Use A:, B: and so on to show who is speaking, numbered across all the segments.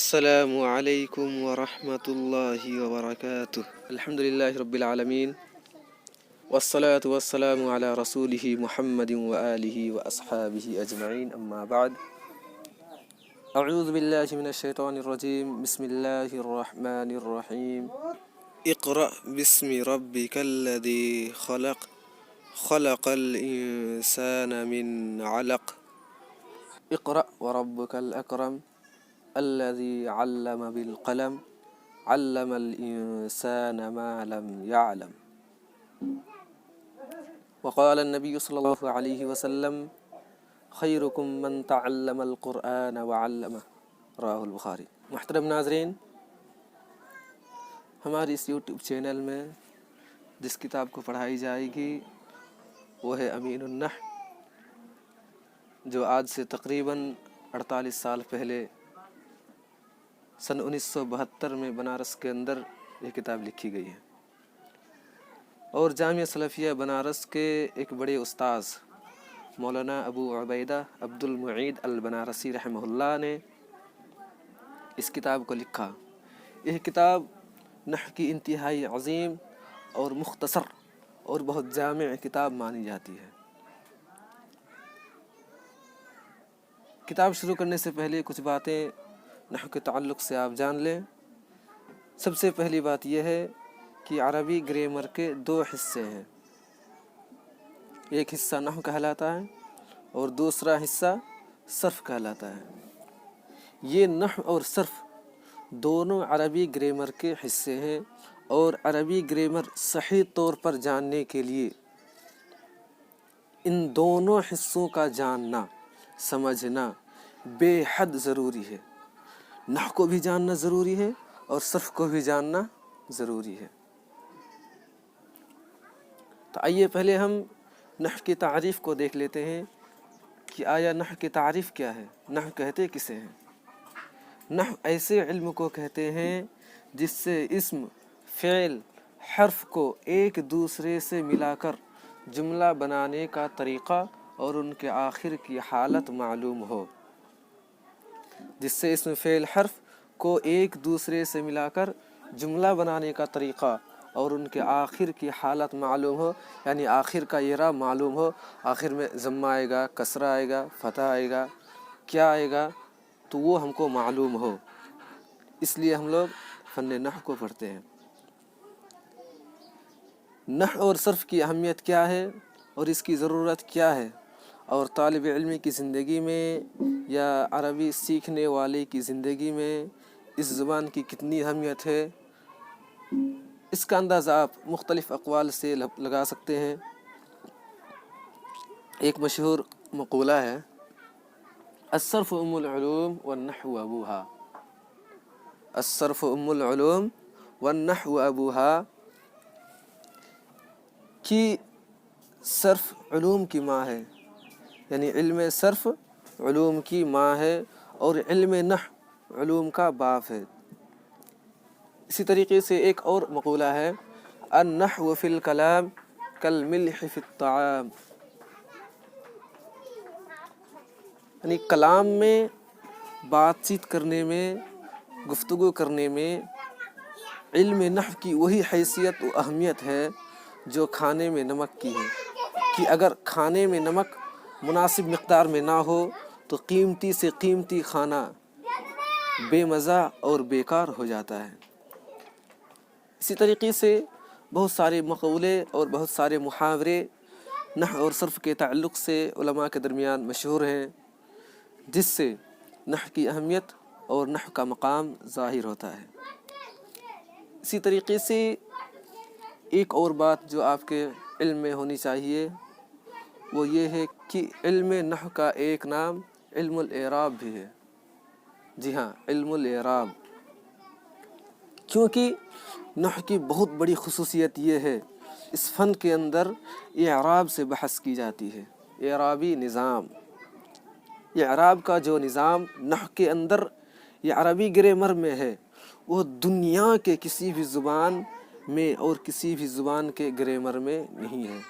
A: السلام علیکم ورحمۃ اللہ وبرکاتہ۔ الحمد للہ رب العالمین والصلاة والسلام علی رسولہ محمد وآلہ واصحابہ اجمعین، اما بعد۔ اعوذ باللہ من الشیطان الرجیم، بسم اللہ الرحمن الرحیم۔ اقرأ باسم ربک الذی خلق، خلق الانسان من علق، اقرأ وربک الاکرم الذي علم بالقلم، علم الإنسان ما لم يعلم۔ وقال النبي صلى الله عليه وسلم خيركم من تعلم القرآن وعلمه، رواه البخاری۔ محترم ناظرین، ہماری اس یوٹیوب چینل میں جس کتاب کو پڑھائی جائے گی وہ ہے امین النحو، جو آج سے تقریباً 48 سال پہلے سن 1972 میں بنارس کے اندر یہ کتاب لکھی گئی ہے، اور جامعہ سلفیہ بنارس کے ایک بڑے استاذ مولانا ابو عبیدہ عبد المعید البنارسی رحمہ اللہ نے اس کتاب کو لکھا۔ یہ کتاب نحو کی انتہائی عظیم اور مختصر اور بہت جامع کتاب مانی جاتی ہے۔ کتاب شروع کرنے سے پہلے کچھ باتیں نحو کے تعلق سے آپ جان لیں۔ سب سے پہلی بات یہ ہے کہ عربی گرامر کے 2 حصے ہیں، ایک حصہ نحو کہلاتا ہے اور دوسرا حصہ صرف کہلاتا ہے۔ یہ نحو اور صرف دونوں عربی گرامر کے حصے ہیں، اور عربی گرامر صحیح طور پر جاننے کے لیے ان دونوں حصوں کا جاننا سمجھنا بے حد ضروری ہے۔ نحو کو بھی جاننا ضروری ہے اور صرف کو بھی جاننا ضروری ہے۔ تو آئیے پہلے ہم نحو کی تعریف کو دیکھ لیتے ہیں کہ آیا نحو کی تعریف کیا ہے، نحو کہتے کسے ہیں۔ نحو ایسے علم کو کہتے ہیں جس سے اسم، فعل، حرف کو ایک دوسرے سے ملا کر جملہ بنانے کا طریقہ اور ان کے آخر کی حالت معلوم ہو۔ جس سے اسم، فعل، حرف کو ایک دوسرے سے ملا کر جملہ بنانے کا طریقہ اور ان کے آخر کی حالت معلوم ہو، یعنی آخر کا اعراب معلوم ہو، آخر میں ضمہ آئے گا، کسرہ آئے گا، فتح آئے گا، کیا آئے گا، تو وہ ہم کو معلوم ہو۔ اس لیے ہم لوگ فن نحو کو پڑھتے ہیں۔ نحو اور صرف کی اہمیت کیا ہے اور اس کی ضرورت کیا ہے، اور طالب علم کی زندگی میں یا عربی سیکھنے والے کی زندگی میں اس زبان کی کتنی اہمیت ہے، اس کا اندازہ آپ مختلف اقوال سے لگا سکتے ہیں۔ ایک مشہور مقولہ ہے، الصرف ام العلوم والنحو ابوها، الصرف ام العلوم والنحو ابوها، کہ صرف علوم کی ماں ہے، یعنی علم صرف علوم کی ماں ہے اور علم نحو علوم کا باپ ہے۔ اسی طریقے سے ایک اور مقولہ ہے، النحو فی الکلام کالملح فی الطعام، یعنی کلام میں، بات چیت کرنے میں، گفتگو کرنے میں علم نحو کی وہی حیثیت و اہمیت ہے جو کھانے میں نمک کی ہے، کہ اگر کھانے میں نمک مناسب مقدار میں نہ ہو تو قیمتی سے قیمتی کھانا بے مزہ اور بیکار ہو جاتا ہے۔ اسی طریقے سے بہت سارے مقولے اور بہت سارے محاورے نحو اور صرف کے تعلق سے علماء کے درمیان مشہور ہیں، جس سے نحو کی اہمیت اور نحو کا مقام ظاہر ہوتا ہے۔ اسی طریقے سے ایک اور بات جو آپ کے علم میں ہونی چاہیے وہ یہ ہے کہ علم نحو کا ایک نام علم الاعراب بھی ہے۔ جی ہاں، علم الاعراب، کیونکہ نحو کی بہت بڑی خصوصیت یہ ہے، اس فن کے اندر اعراب سے بحث کی جاتی ہے، اعرابی نظام۔ اعراب کا جو نظام نحو کے اندر یا عربی گرامر میں ہے، وہ دنیا کے کسی بھی زبان میں اور کسی بھی زبان کے گرامر میں نہیں ہے۔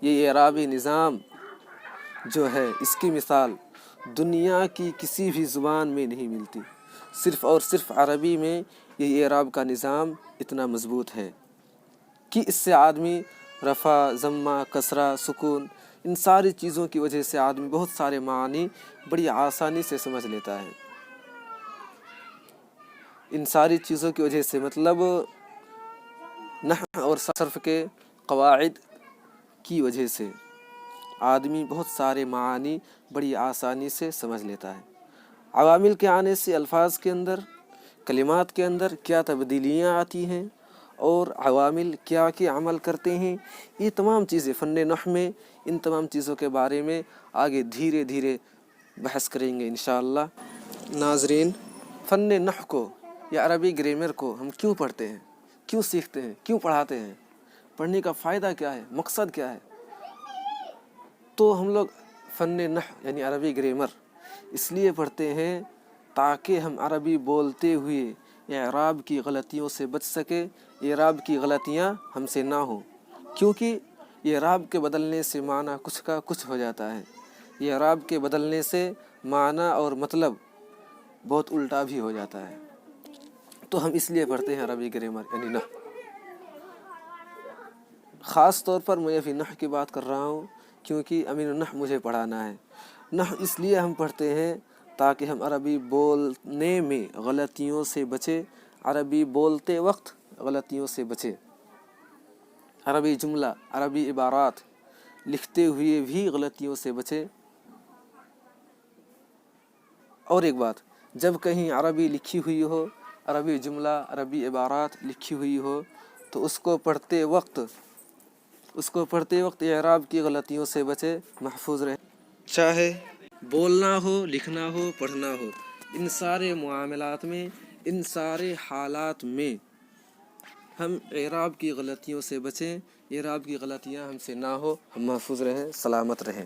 A: یہ اعرابی نظام جو ہے، اس کی مثال دنیا کی کسی بھی زبان میں نہیں ملتی، صرف اور صرف عربی میں یہ اعراب کا نظام اتنا مضبوط ہے کہ اس سے آدمی رفع، ضمہ، کسرہ، سکون، ان ساری چیزوں کی وجہ سے آدمی بہت سارے معانی بڑی آسانی سے سمجھ لیتا ہے۔ ان ساری چیزوں کی وجہ سے مطلب نحو اور صرف کے قواعد کی وجہ سے آدمی بہت سارے معانی بڑی آسانی سے سمجھ لیتا ہے۔ عوامل کے آنے سے الفاظ کے اندر، کلمات کے اندر کیا تبدیلیاں آتی ہیں اور عوامل کیا کیا عمل کرتے ہیں، یہ تمام چیزیں فن نحو میں ان تمام چیزوں کے بارے میں آگے دھیرے دھیرے بحث کریں گے انشاءاللہ۔ ناظرین، فن نحو کو یا عربی گرامر کو ہم کیوں پڑھتے ہیں، کیوں سیکھتے ہیں، کیوں پڑھاتے ہیں، پڑھنے کا فائدہ کیا ہے، مقصد کیا ہے؟ تو ہم لوگ فن نحو یعنی عربی گرامر اس لیے پڑھتے ہیں تاکہ ہم عربی بولتے ہوئے اعراب کی غلطیوں سے بچ سکے، اعراب کی غلطیاں ہم سے نہ ہوں، کیونکہ اعراب کے بدلنے سے معنی کچھ کا کچھ ہو جاتا ہے، اعراب کے بدلنے سے معنی اور مطلب بہت الٹا بھی ہو جاتا ہے۔ تو ہم اس لیے پڑھتے ہیں عربی گرامر یعنی نحو۔ خاص طور پر میں ابھی نحو کی بات کر رہا ہوں کیونکہ امین النحو مجھے پڑھانا ہے۔ نحو اس لیے ہم پڑھتے ہیں تاکہ ہم عربی بولنے میں غلطیوں سے بچیں، عربی بولتے وقت غلطیوں سے بچیں، عربی جملہ، عربی عبارات لکھتے ہوئے بھی غلطیوں سے بچیں۔ اور ایک بات، جب کہیں عربی لکھی ہوئی ہو، عربی جملہ، عربی عبارات لکھی ہوئی ہو تو اس کو پڑھتے وقت اعراب کی غلطیوں سے بچے، محفوظ رہے، چاہے بولنا ہو، لکھنا ہو، پڑھنا ہو، ان سارے معاملات میں، ان سارے حالات میں ہم اعراب کی غلطیوں سے بچیں، اعراب کی غلطیاں ہم سے نہ ہو، ہم محفوظ رہیں، سلامت رہیں۔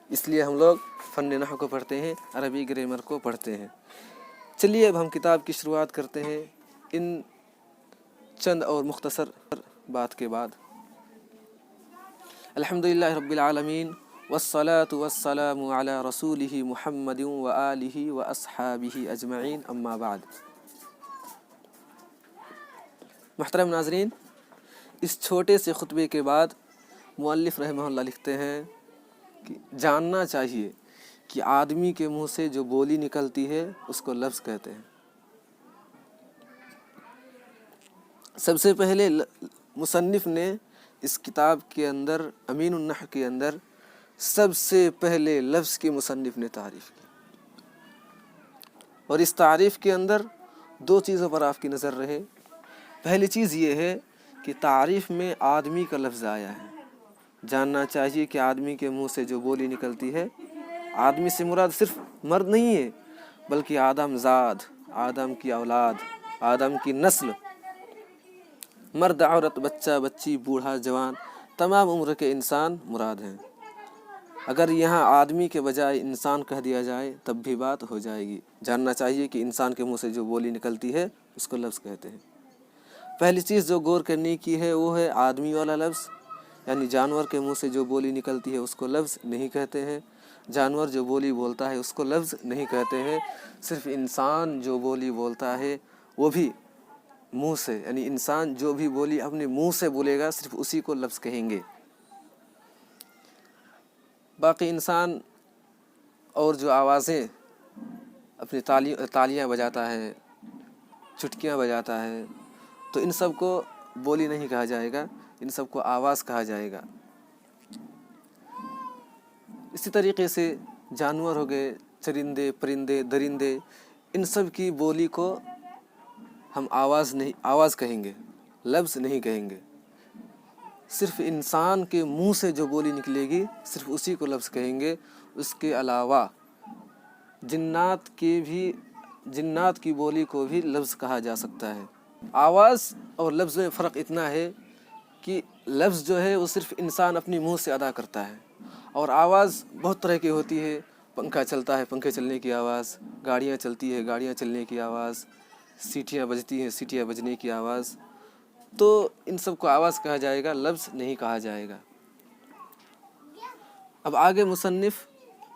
A: اس لیے ہم لوگ فن نحو کو پڑھتے ہیں، عربی گرامر کو پڑھتے ہیں۔ چلیے اب ہم کتاب کی شروعات کرتے ہیں ان چند اور مختصر بات کے بعد۔ الحمدللہ رب العالمین والصلاة والسلام علی رسولہ محمد وآلہ واصحابہ اجمعین، اما بعد۔ محترم ناظرین، اس چھوٹے سے خطبے کے بعد مؤلف رحمہ اللہ لکھتے ہیں کہ جاننا چاہیے کہ آدمی کے منہ سے جو بولی نکلتی ہے اس کو لفظ کہتے ہیں۔ سب سے پہلے مصنف نے اس کتاب کے اندر، امین النحو کے اندر، سب سے پہلے لفظ کی مصنف نے تعریف کی، اور اس تعریف کے اندر دو چیزوں پر آپ کی نظر رہے۔ پہلی چیز یہ ہے کہ تعریف میں آدمی کا لفظ آیا ہے۔ جاننا چاہیے کہ آدمی کے منہ سے جو بولی نکلتی ہے، آدمی سے مراد صرف مرد نہیں ہے بلکہ آدم زاد، آدم کی اولاد، آدم کی نسل، مرد، عورت، بچہ، بچی، بوڑھا، جوان، تمام عمر کے انسان مراد ہیں۔ اگر یہاں آدمی کے بجائے انسان کہہ دیا جائے تب بھی بات ہو جائے گی۔ جاننا چاہیے کہ انسان کے منہ سے جو بولی نکلتی ہے اس کو لفظ کہتے ہیں۔ پہلی چیز جو غور کرنے کی ہے وہ ہے آدمی والا لفظ، یعنی جانور کے منہ سے جو بولی نکلتی ہے اس کو لفظ نہیں کہتے ہیں، جانور جو بولی بولتا ہے اس کو لفظ نہیں کہتے ہیں، صرف انسان جو بولی بولتا ہے وہ بھی منہ سے، یعنی انسان جو بھی بولی اپنے منہ سے بولے گا صرف اسی کو لفظ کہیں گے۔ باقی انسان اور جو آوازیں اپنی تالیاں بجاتا ہے، چٹکیاں بجاتا ہے، تو ان سب کو بولی نہیں کہا جائے گا، ان سب کو آواز کہا جائے گا۔ اسی طریقے سے جانور ہو گئے، چرندے، پرندے، درندے، ان سب کی بولی کو ہم آواز کہیں گے، لفظ نہیں کہیں گے۔ صرف انسان کے منہ سے جو بولی نکلے گی صرف اسی کو لفظ کہیں گے۔ اس کے علاوہ جنات کی بولی کو بھی لفظ کہا جا سکتا ہے۔ آواز اور لفظ میں فرق اتنا ہے کہ لفظ جو ہے وہ صرف انسان اپنی منہ سے ادا کرتا ہے، اور آواز بہت طرح کی ہوتی ہے۔ پنکھا چلتا ہے، پنکھے چلنے کی آواز، گاڑیاں چلتی ہے، گاڑیاں چلنے کی آواز، سیٹیاں بجتی ہیں، سیٹیاں بجنے کی آواز، تو ان سب کو آواز کہا جائے گا، لفظ نہیں کہا جائے گا۔ اب آگے مصنف